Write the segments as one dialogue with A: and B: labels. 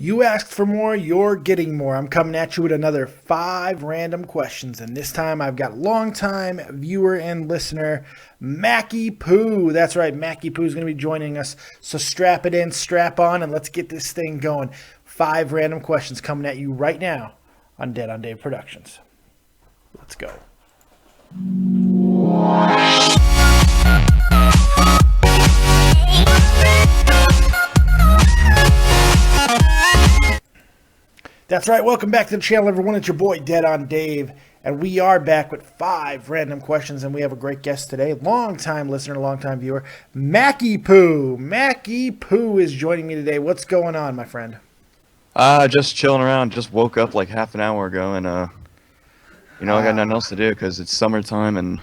A: You asked for more, you're getting more. I'm coming at you with another 5 random questions, and this time I've got longtime viewer and listener, MackeyPoo. That's right, MackeyPoo is going to be joining us, so strap it in, strap on, and let's get this thing going. 5 random questions coming at you right now on Dead on Dave Productions. Let's go. That's right. Welcome back to the channel, everyone. It's your boy, Dead on Dave, and we are back with 5 random questions, and we have a great guest today, long-time listener, long-time viewer, MackeyPoo. MackeyPoo is joining me today. What's going on, my friend?
B: Just chilling around. Just woke up like half an hour ago, and I got nothing else to do because it's summertime, and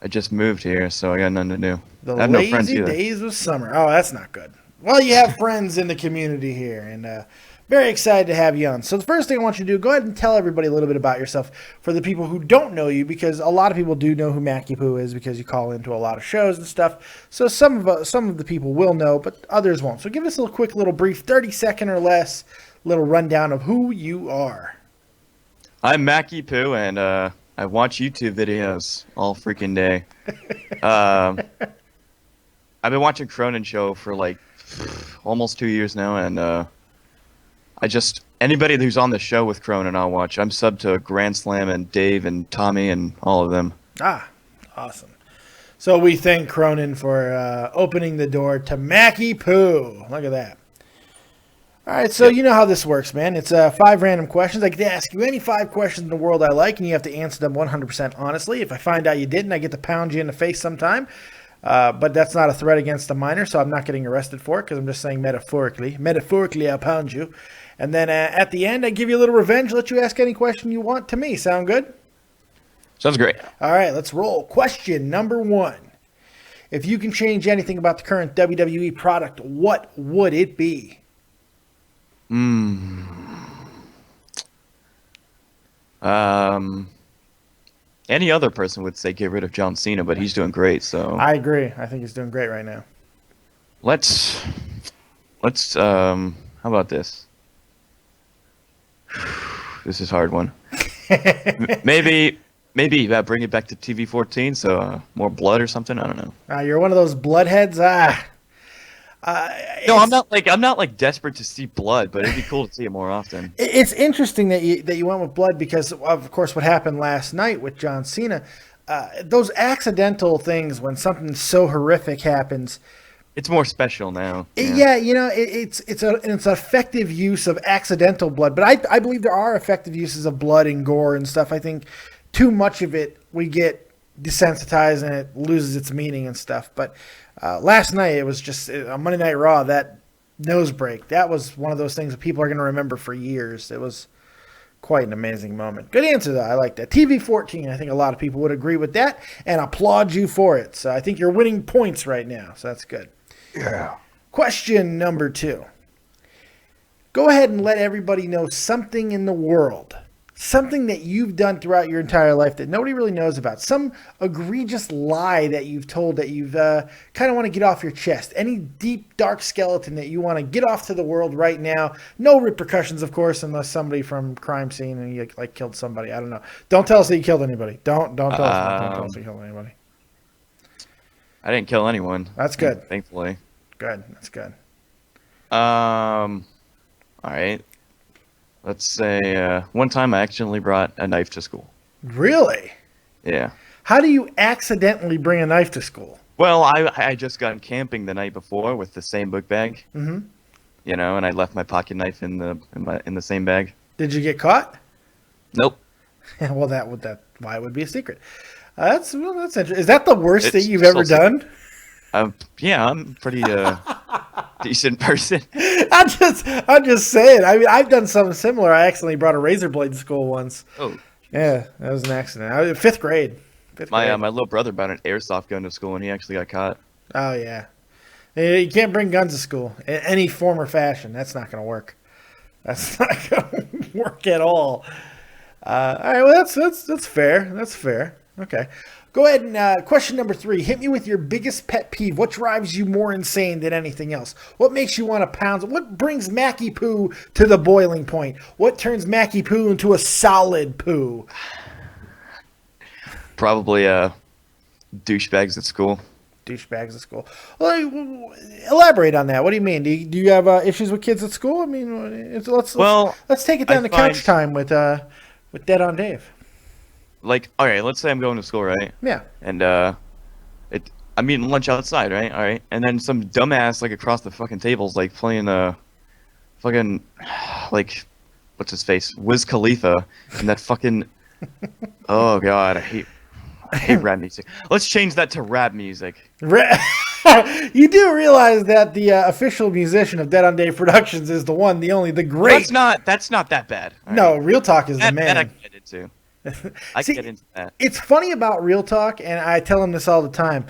B: I just moved here, so I got nothing to do. I have no friends either.
A: Days of summer. Oh, that's not good. Well, you have friends in the community here, and very excited to have you on. So the first thing I want you to do, go ahead and tell everybody a little bit about yourself for the people who don't know you, because a lot of people do know who MackeyPoo is because you call into a lot of shows and stuff. So some of the people will know, but others won't. So give us a quick little brief, 30-second or less, little rundown of who you are.
B: I'm MackeyPoo, and I watch YouTube videos all freaking day. I've been watching Cronin Show for like almost 2 years now, and anybody who's on the show with Cronin, I'll watch. I'm subbed to Grand Slam and Dave and Tommy and all of them.
A: Ah, awesome. So we thank Cronin for opening the door to MackeyPoo. Look at that. All right, so You know how this works, man. It's 5 random questions. I get to ask you any 5 questions in the world I like, and you have to answer them 100% honestly. If I find out you didn't, I get to pound you in the face sometime. But that's not a threat against a minor, so I'm not getting arrested for it because I'm just saying metaphorically. Metaphorically, I'll pound you. And then at the end, I give you a little revenge, let you ask any question you want to me. Sound good?
B: Sounds great.
A: All right, let's roll. Question number 1. If you can change anything about the current WWE product, what would it be?
B: Any other person would say get rid of John Cena, but he's doing great, so...
A: I agree. I think he's doing great right now.
B: Let's how about this? This is a hard one. Maybe bring it back to TV 14, so more blood or something. I don't know.
A: You're one of those bloodheads.
B: No, I'm not like desperate to see blood, but it'd be cool to see it more often.
A: It's interesting that you went with blood because, of course, what happened last night with John Cena, those accidental things when something so horrific happens.
B: It's more special now.
A: Yeah, it's an effective use of accidental blood, but I believe there are effective uses of blood and gore and stuff. I think too much of it, we get desensitized and it loses its meaning and stuff. But last night, it was just on Monday Night Raw, that nose break. That was one of those things that people are going to remember for years. It was quite an amazing moment. Good answer, though. I like that. TV 14, I think a lot of people would agree with that and applaud you for it. So I think you're winning points right now, so that's good.
B: Yeah.
A: Question number 2. Go ahead and let everybody know something in the world, something that you've done throughout your entire life that nobody really knows about, some egregious lie that you've told that you've kind of want to get off your chest, any deep, dark skeleton that you want to get off to the world right now. No repercussions, of course, unless somebody from crime scene and you like killed somebody. I don't know. Don't tell us that you killed anybody. Don't tell us. Don't tell us that you killed anybody.
B: I didn't kill anyone.
A: That's good.
B: Thankfully.
A: Good. That's good.
B: All right. Let's say one time I accidentally brought a knife to school.
A: Really?
B: Yeah.
A: How do you accidentally bring a knife to school?
B: Well, I just gone camping the night before with the same book bag. Mm-hmm. And I left my pocket knife in the same bag.
A: Did you get caught?
B: Nope.
A: Well, why it would be a secret. That's interesting. Is that the worst thing you've ever done?
B: Yeah, I'm pretty decent person.
A: I'm just saying. I mean, I've done something similar. I accidentally brought a razor blade to school once.
B: Oh.
A: Yeah, that was an accident. I was in 5th grade.
B: My little brother brought an airsoft gun to school, and he actually got caught.
A: Oh yeah, you can't bring guns to school in any form or fashion. That's not going to work. That's not going to work at all. All right, well that's fair. That's fair. Okay. Go ahead and question number 3. Hit me with your biggest pet peeve. What drives you more insane than anything else? What makes you want to pound? What brings MackeyPoo to the boiling point? What turns MackeyPoo into a solid poo?
B: Probably douchebags at school.
A: Douchebags at school. Well, elaborate on that. What do you mean? Do you have issues with kids at school? I mean, let's take it down to couch time with Dead on Dave.
B: Like, all right, let's say I'm going to school, right?
A: Yeah.
B: And I'm eating lunch outside, right? All right, and then some dumbass like across the fucking tables like playing fucking like what's his face, Wiz Khalifa, and that fucking oh god, I hate rap music. Let's change that to rap music.
A: You do realize that the official musician of Dead on Dave Productions is the one, the only, the great.
B: That's not that bad.
A: No, Real Talk is the man.
B: That I can get into. I can get into that.
A: It's funny about Real Talk, and I tell him this all the time.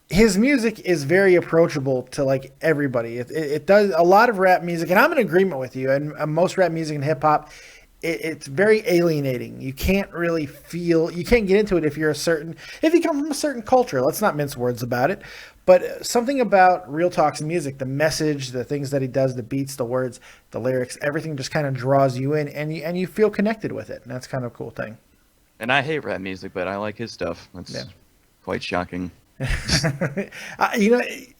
A: His music is very approachable to like everybody. It does a lot of rap music, and I'm in agreement with you. And most rap music and hip hop, it's very alienating. You can't really you can't get into it if you come from a certain culture. Let's not mince words about it. But something about Real Talk's music, the message, the things that he does, the beats, the words, the lyrics, everything just kind of draws you in, and you feel connected with it. And that's kind of a cool thing.
B: And I hate rap music, but I like his stuff. That's quite shocking.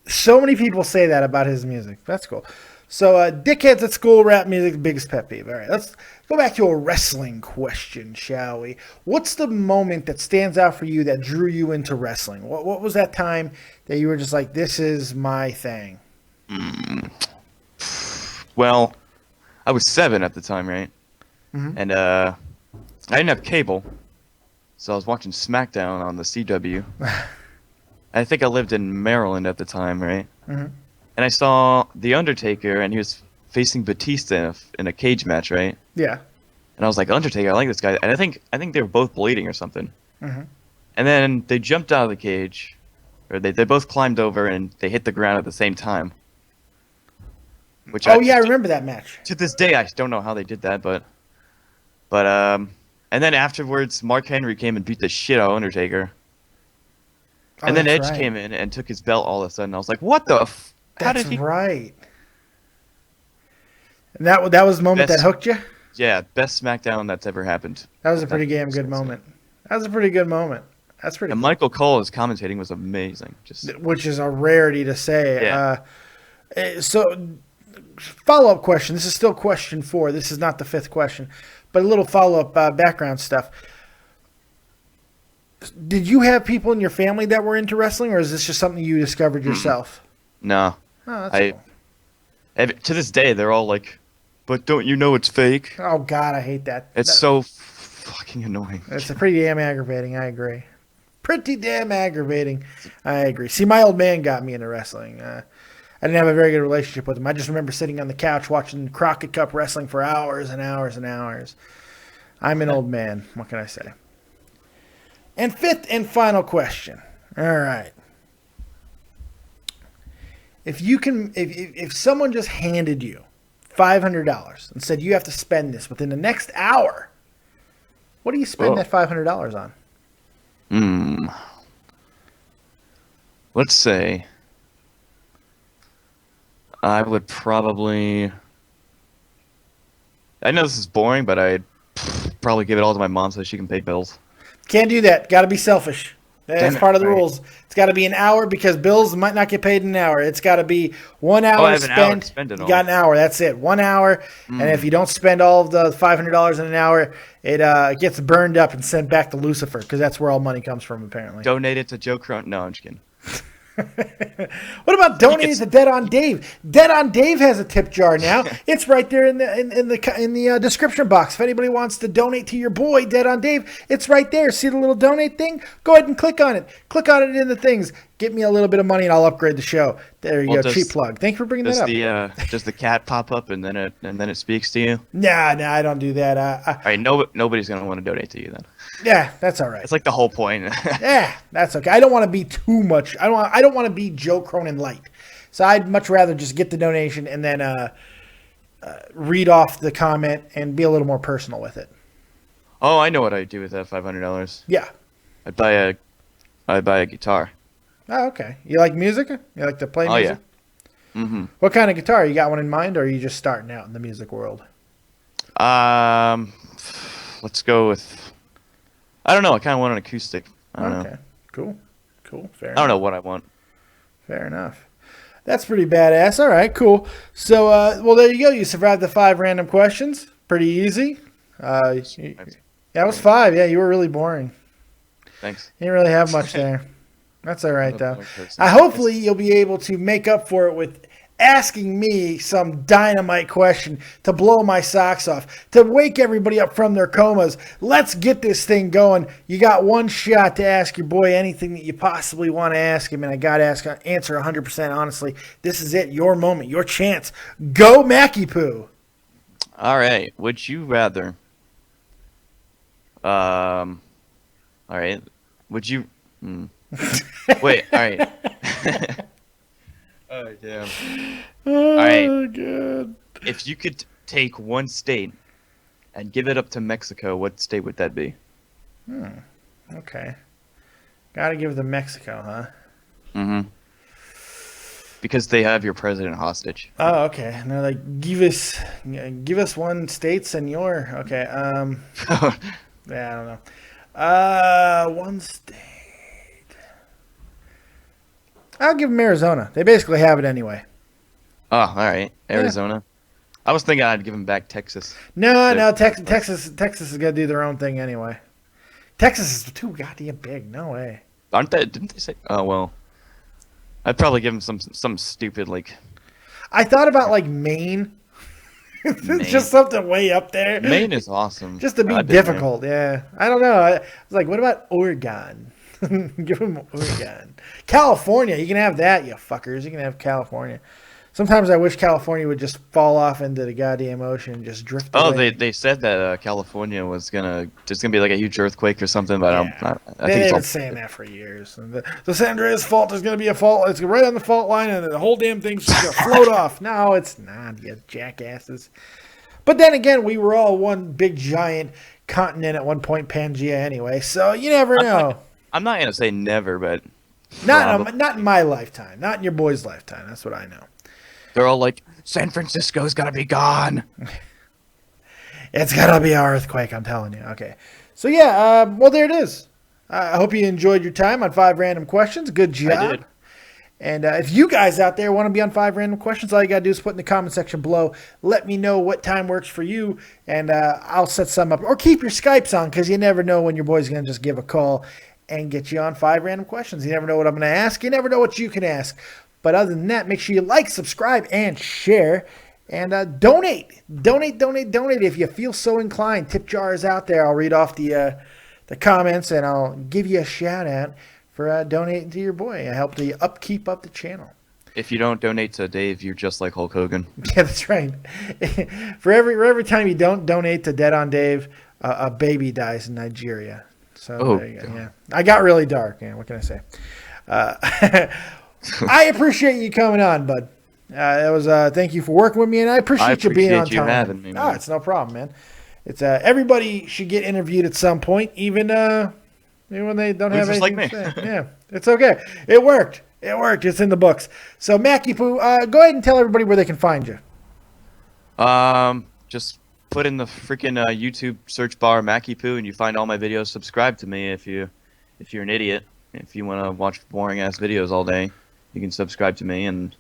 A: So many people say that about his music. That's cool. So, dickheads at school, rap music, biggest pet peeve. All right, let's go back to a wrestling question, shall we? What's the moment that stands out for you that drew you into wrestling? What was that time that you were just like, this is my thing?
B: Well, I was 7 at the time, right?
A: Mm-hmm.
B: And I didn't have cable, so I was watching SmackDown on the CW. I think I lived in Maryland at the time, right?
A: Mm-hmm.
B: And I saw The Undertaker, and he was facing Batista in a cage match, right?
A: Yeah.
B: And I was like, Undertaker, I like this guy. And I think they were both bleeding or something.
A: Mm-hmm.
B: And then they jumped out of the cage, or they both climbed over, and they hit the ground at the same time.
A: I remember that match.
B: To this day, I don't know how they did that, but and then afterwards, Mark Henry came and beat the shit out of Undertaker. And then Edge came in and took his belt all of a sudden. I was like, what the how did he...
A: right. And that was the moment that hooked you?
B: Yeah, best SmackDown that's ever happened.
A: That was a pretty damn good moment. That was a pretty good moment. That's pretty
B: And
A: cool.
B: Michael Cole, his commentating was amazing.
A: Which is a rarity to say.
B: Yeah.
A: So, follow-up question. This is still question 4. This is not the 5th question. But a little follow-up background stuff. Did you have people in your family that were into wrestling, or is this just something you discovered yourself?
B: No.
A: Oh, that's cool.
B: To this day, they're all like, but don't you know it's fake?
A: Oh, God, I hate that.
B: It's so fucking annoying.
A: It's pretty damn aggravating. I agree. Pretty damn aggravating. I agree. See, my old man got me into wrestling. I didn't have a very good relationship with him. I just remember sitting on the couch watching Crockett Cup wrestling for hours and hours and hours. I'm an old man. What can I say? And 5th and final question. All right. If someone just handed you $500 and said you have to spend this within the next hour, what do you spend that $500 on?
B: Let's say I would probably... I know this is boring, but I'd probably give it all to my mom so she can pay bills.
A: Can't do that. Got to be selfish. That's part of the rules. It's got to be an hour because bills might not get paid in an hour. It's got to be 1 hour
B: I have
A: spent.
B: An hour to spend it all.
A: You got an hour. That's it. 1 hour. And if you don't spend all of the $500 in an hour, it gets burned up and sent back to Lucifer because that's where all money comes from, apparently.
B: Donate it to Joe Crone. No, I'm just kidding.
A: What about donating to Dead on Dave? Dead on Dave has a tip jar now. It's right there in the description box. If anybody wants to donate to your boy Dead on Dave, it's right there. See the little donate thing? Go ahead and click on it. Click on it in the things. Get me a little bit of money and I'll upgrade the show. There you go. Cheap plug. Thank you for bringing that up.
B: Does the cat pop up and then it speaks to you?
A: Nah, I don't do that.
B: All right, nobody's gonna want to donate to you then.
A: Yeah, that's all right.
B: It's like the whole point.
A: Yeah, that's okay. I don't want to be too much. I don't want to be Joe Cronin light. So I'd much rather just get the donation and then read off the comment and be a little more personal with it.
B: Oh, I know what I'd do with that $500.
A: Yeah.
B: I'd buy a I buy a guitar.
A: Oh, okay. You like music? You like to play music?
B: Yeah. Mm-hmm.
A: What kind of guitar? You got one in mind, or are you just starting out in the music world?
B: Let's go with. I don't know. I kind of want an acoustic. I don't know.
A: Okay. Cool. Fair
B: I don't
A: enough.
B: know what I want.
A: Fair enough. That's pretty badass. All right, cool. So, well, there you go. You survived the 5 random questions. Pretty easy. Yeah, it was 5. Yeah, you were really boring.
B: Thanks.
A: You didn't really have much there. That's all right,
B: I'm a
A: though.
B: boring person.
A: Hopefully, you'll be able to make up for it with asking me some dynamite question to blow my socks off, to wake everybody up from their comas. Let's get this thing going. You got one shot to ask your boy anything that you possibly want to ask him, and I got to answer 100% honestly. This is it, your moment, your chance. Go, MackeyPoo.
B: All right. Would you rather? All right. Would you? Wait. All right. Oh damn.
A: Oh,
B: right.
A: God.
B: If you could take one state and give it up to Mexico, what state would that be?
A: Okay. Gotta give the Mexico, huh?
B: Mm-hmm. Because they have your president hostage.
A: Oh, okay. And they're like, give us one state, senor. Okay. Yeah, I don't know. One state. I'll give them Arizona. They basically have it anyway.
B: Oh, all right. Arizona. Yeah. I was thinking I'd give them back Texas.
A: No. Texas is gonna do their own thing anyway. Texas is too goddamn big. No way.
B: Aren't they? Didn't they say? Oh well. I'd probably give them some stupid like.
A: I thought about like Maine.
B: Maine.
A: Just something way up there.
B: Maine is awesome.
A: Just to be difficult. Yeah. I don't know. I was like, what about Oregon? Give them Oregon. California, you can have that, you fuckers. You can have California. Sometimes I wish California would just fall off into the goddamn ocean and just drift away.
B: Oh, they said that California was gonna be like a huge earthquake or something, but
A: yeah.
B: I think
A: they've been saying that for years. And the San Andreas fault is gonna be a fault. It's right on the fault line, and the whole damn thing's just gonna float off. No, it's not, you jackasses. But then again, we were all one big giant continent at one point, Pangea, anyway. So you never know.
B: I'm not gonna say never, but
A: not in my lifetime, not in your boy's lifetime. That's what I know.
B: They're all like, San Francisco's gotta be gone.
A: It's gotta be an earthquake, I'm telling you. Okay, so yeah, well there it is. I hope you enjoyed your time on 5 random questions. Good job.
B: I did.
A: And if you guys out there want to be on 5 random questions, all you gotta do is put in the comment section below. Let me know what time works for you, and I'll set some up. Or keep your Skypes on, because you never know when your boy's gonna just give a call and get you on 5 random questions. You never know what I'm going to ask. You never know what you can ask. But other than that, make sure you like, subscribe, and share. And donate. Donate if you feel so inclined. Tip jar is out there. I'll read off the comments, and I'll give you a shout-out for donating to your boy. I help the upkeep of the channel.
B: If you don't donate to Dave, you're just like Hulk Hogan.
A: Yeah, that's right. for every time you don't donate to Dead on Dave, a baby dies in Nigeria. So there you go. Yeah, I got really dark. Yeah, what can I say? I appreciate you coming on, bud. That was thank you for working with me, and I appreciate you being on time.
B: Having me,
A: it's no problem, man. It's everybody should get interviewed at some point, even when they don't have anything to say. Yeah, it's okay. It worked. It's in the books. So MackeyPoo, go ahead and tell everybody where they can find you.
B: Just put in the freaking YouTube search bar MackeyPoo, and you find all my videos. Subscribe to me if you're an idiot. If you want to watch boring ass videos all day, you can subscribe to me, and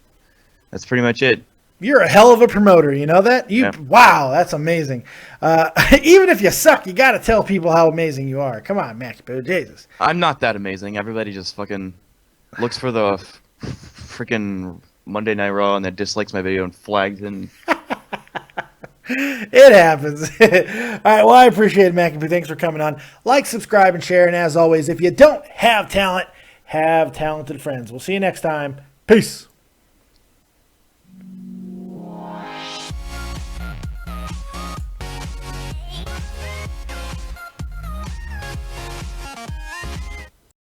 B: that's pretty much it.
A: You're a hell of a promoter, you know that?
B: Yeah.
A: Wow, that's amazing. Even if you suck, you got to tell people how amazing you are. Come on, MackeyPoo, Jesus.
B: I'm not that amazing. Everybody just fucking looks for the freaking Monday Night Raw and then dislikes my video and flags and.
A: It happens. All right, well, I appreciate it, MackeyPoo. Thanks for coming on. Like, subscribe, and share. And as always, if you don't have talent, have talented friends. We'll see you next time. Peace.